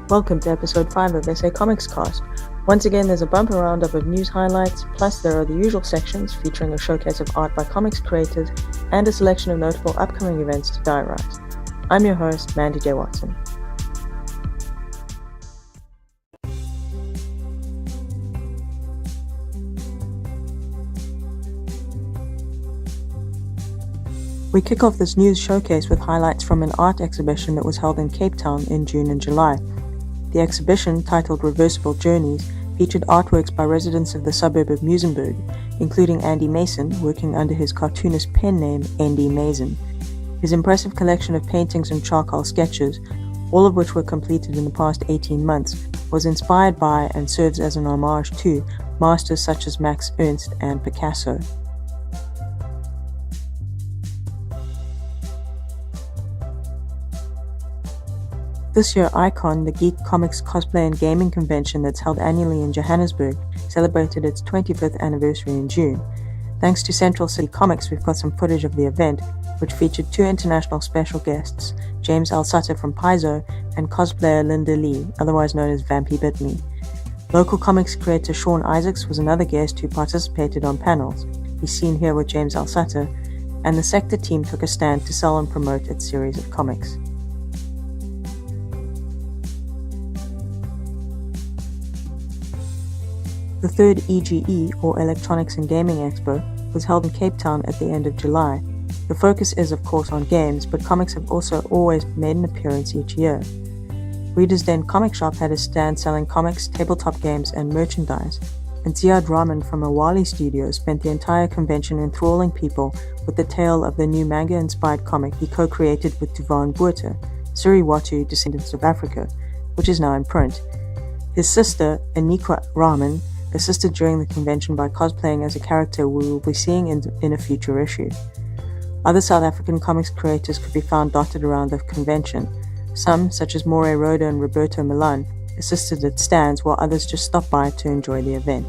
Welcome to episode 5 of SA Comics Cast. Once again, there's a bumper roundup of news highlights, plus there are the usual sections featuring a showcase of art by comics creators and a selection of notable upcoming events to diarize. I'm your host, Mandy J. Watson. We kick off this news showcase with highlights from an art exhibition that was held in Cape Town in June and July. The exhibition, titled Reversible Journeys, featured artworks by residents of the suburb of Muizenberg, including Andy Mason, working under his cartoonist pen name Andy Mason. His impressive collection of paintings and charcoal sketches, all of which were completed in the past 18 months, was inspired by and serves as an homage to masters such as Max Ernst and Picasso. This year, Icon, the geek comics cosplay and gaming convention that's held annually in Johannesburg, celebrated its 25th anniversary in June. Thanks to Central City Comics, we've got some footage of the event, which featured 2 international special guests, James Alsutter from Paizo and cosplayer Linda Lee, otherwise known as Vampy Bit Me. Local comics creator Sean Isaacs was another guest who participated on panels. He's seen here with James Alsutter, and the Sector team took a stand to sell and promote its series of comics. The third EGE, or Electronics and Gaming Expo, was held in Cape Town at the end of July. The focus is of course on games, but comics have also always made an appearance each year. Reader's Den Comic Shop had a stand selling comics, tabletop games, and merchandise, and Ziad Rahman from Awali Studios spent the entire convention enthralling people with the tale of the new manga-inspired comic he co-created with Duvan Botha, Suriwatu Descendants of Africa, which is now in print. His sister, Anika Rahman, assisted during the convention by cosplaying as a character we will be seeing in a future issue. Other South African comics creators could be found dotted around the convention. Some, such as More Rhoda and Roberto Milan, assisted at stands, while others just stopped by to enjoy the event.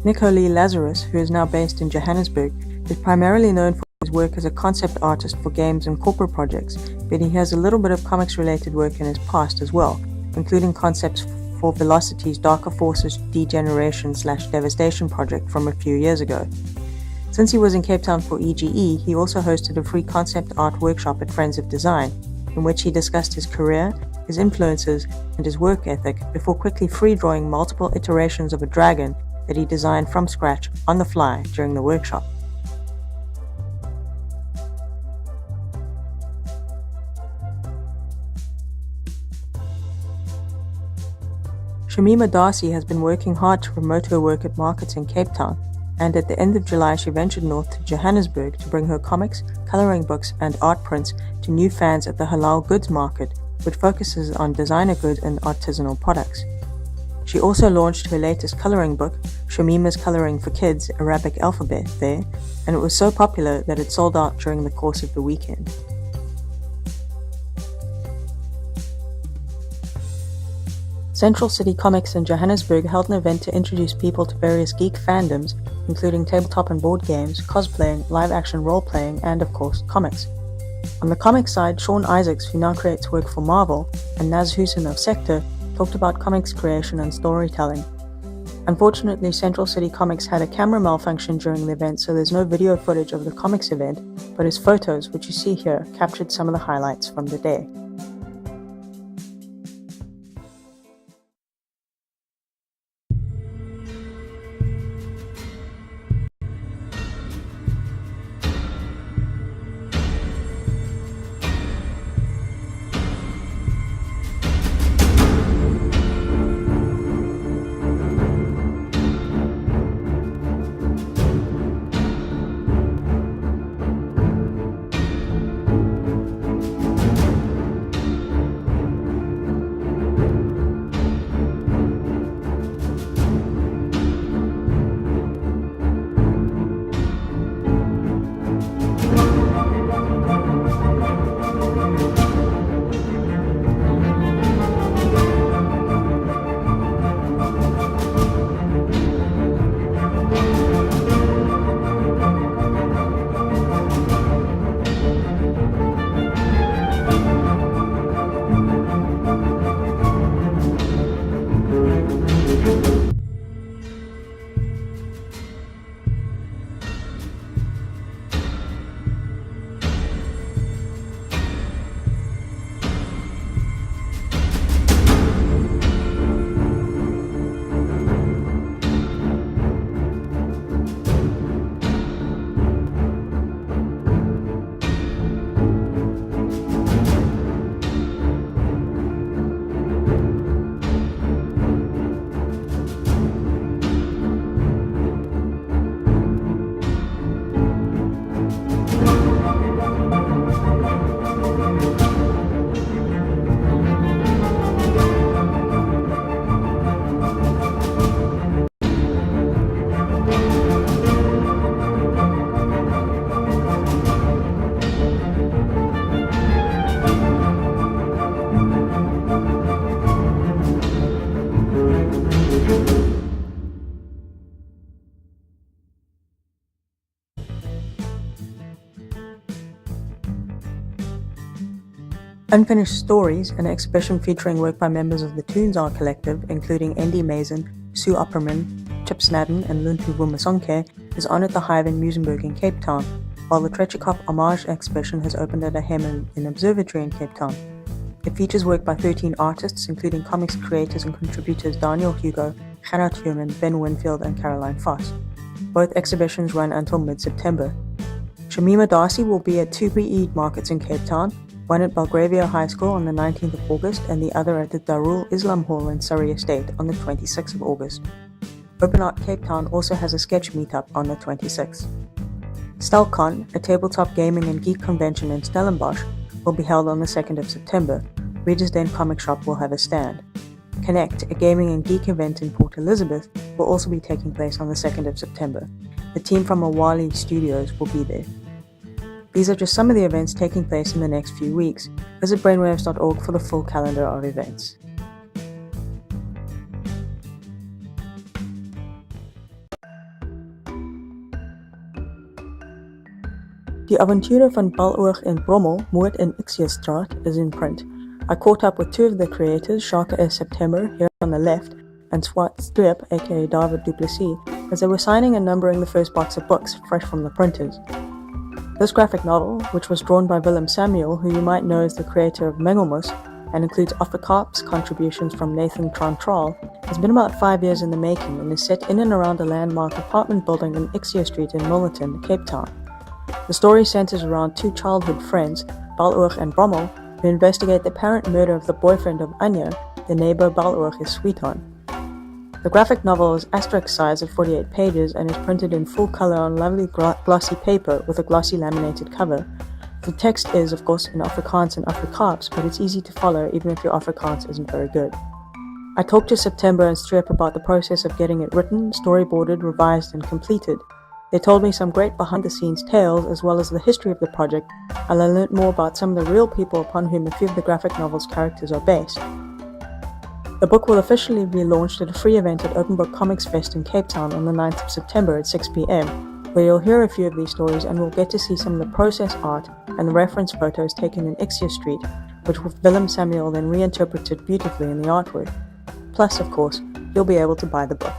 Nico Lee Lazarus, who is now based in Johannesburg, is primarily known for his work as a concept artist for games and corporate projects, but he has a little bit of comics-related work in his past as well, including concepts for Velocity's Darker Forces Degeneration/Devastation project from a few years ago. Since he was in Cape Town for EGE, he also hosted a free concept art workshop at Friends of Design, in which he discussed his career, his influences, and his work ethic before quickly free-drawing multiple iterations of a dragon that he designed from scratch on the fly during the workshop. Shamima Darcy has been working hard to promote her work at markets in Cape Town, and at the end of July she ventured north to Johannesburg to bring her comics, colouring books and art prints to new fans at the Halaal Goods Market, which focuses on designer goods and artisanal products. She also launched her latest colouring book, Shamima's Colouring for Kids, Arabic Alphabet, there, and it was so popular that it sold out during the course of the weekend. Central City Comics in Johannesburg held an event to introduce people to various geek fandoms, including tabletop and board games, cosplaying, live-action role-playing, and of course, comics. On the comics side, Sean Isaacs, who now creates work for Marvel, and Naz Hussein of Sector, talked about comics creation and storytelling. Unfortunately, Central City Comics had a camera malfunction during the event, so there's no video footage of the comics event, but his photos, which you see here, captured some of the highlights from the day. Unfinished Stories, an exhibition featuring work by members of the Toons Art Collective, including Andy Mason, Sue Opperman, Chip Snadden, and Luntu Vumasonke, is on at the Hive in Muizenberg in Cape Town, while the Trechikop Homage exhibition has opened at a Hem in Observatory in Cape Town. It features work by 13 artists, including comics creators and contributors Daniel Hugo, Gerard Human, Ben Winfield, and Caroline Foss. Both exhibitions run until mid-September. Shamima Darcy will be at two EGE markets in Cape Town, one at Belgravia High School on the 19th of August and the other at the Darul Islam Hall in Surrey Estate on the 26th of August. Open Art Cape Town also has a sketch meetup on the 26th. StelCon, a tabletop gaming and geek convention in Stellenbosch, will be held on the 2nd of September. Reader's Den Comic Shop will have a stand. Connect, a gaming and geek event in Port Elizabeth, will also be taking place on the 2nd of September. The team from Awali Studios will be there. These are just some of the events taking place in the next few weeks. Visit brainwavez.org for the full calendar of events. Die Avonture van Bal-Oog Brommel, Moord in Ixia Straat, is in print. I caught up with two of the creators, Shaka S. September, here on the left, and Swart Streep, aka David Duplessis, as they were signing and numbering the first box of books, fresh from the printers. This graphic novel, which was drawn by Willem Samuel, who you might know as the creator of Mengelmus, and includes Afrikaans contributions from Nathan Trantral, has been about 5 years in the making and is set in and around a landmark apartment building in Ixia Streat in Milnerton, Cape Town. The story centers around two childhood friends, Bal-Oog and Brommel, who investigate the apparent murder of the boyfriend of Anya, the neighbor Bal-Oog is sweet on. The graphic novel is asterisk size at 48 pages and is printed in full color on lovely glossy paper with a glossy laminated cover. The text is, of course, in Afrikaans and Afrikaans, but it's easy to follow even if your Afrikaans isn't very good. I talked to September and Streep about the process of getting it written, storyboarded, revised, and completed. They told me some great behind-the-scenes tales as well as the history of the project, and I learnt more about some of the real people upon whom a few of the graphic novel's characters are based. The book will officially be launched at a free event at Open Book Comics Fest in Cape Town on the 9th of September at 6 p.m, where you'll hear a few of these stories and will get to see some of the process art and the reference photos taken in Ixia Streat, which Willem Samuel then reinterpreted beautifully in the artwork. Plus, of course, you'll be able to buy the book.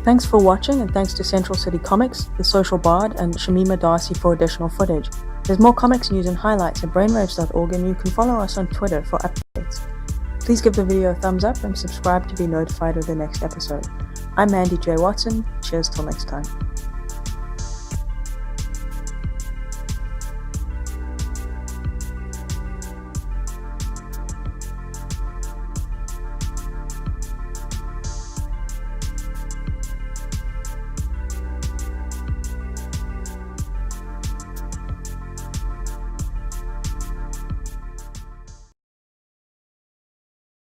Thanks for watching, and thanks to Central City Comics, The Social Bard, and Shamima Darcy for additional footage. There's more comics news and highlights at brainwavez.org, and you can follow us on Twitter for updates. Please give the video a thumbs up and subscribe to be notified of the next episode. I'm Mandy J. Watson. Cheers till next time.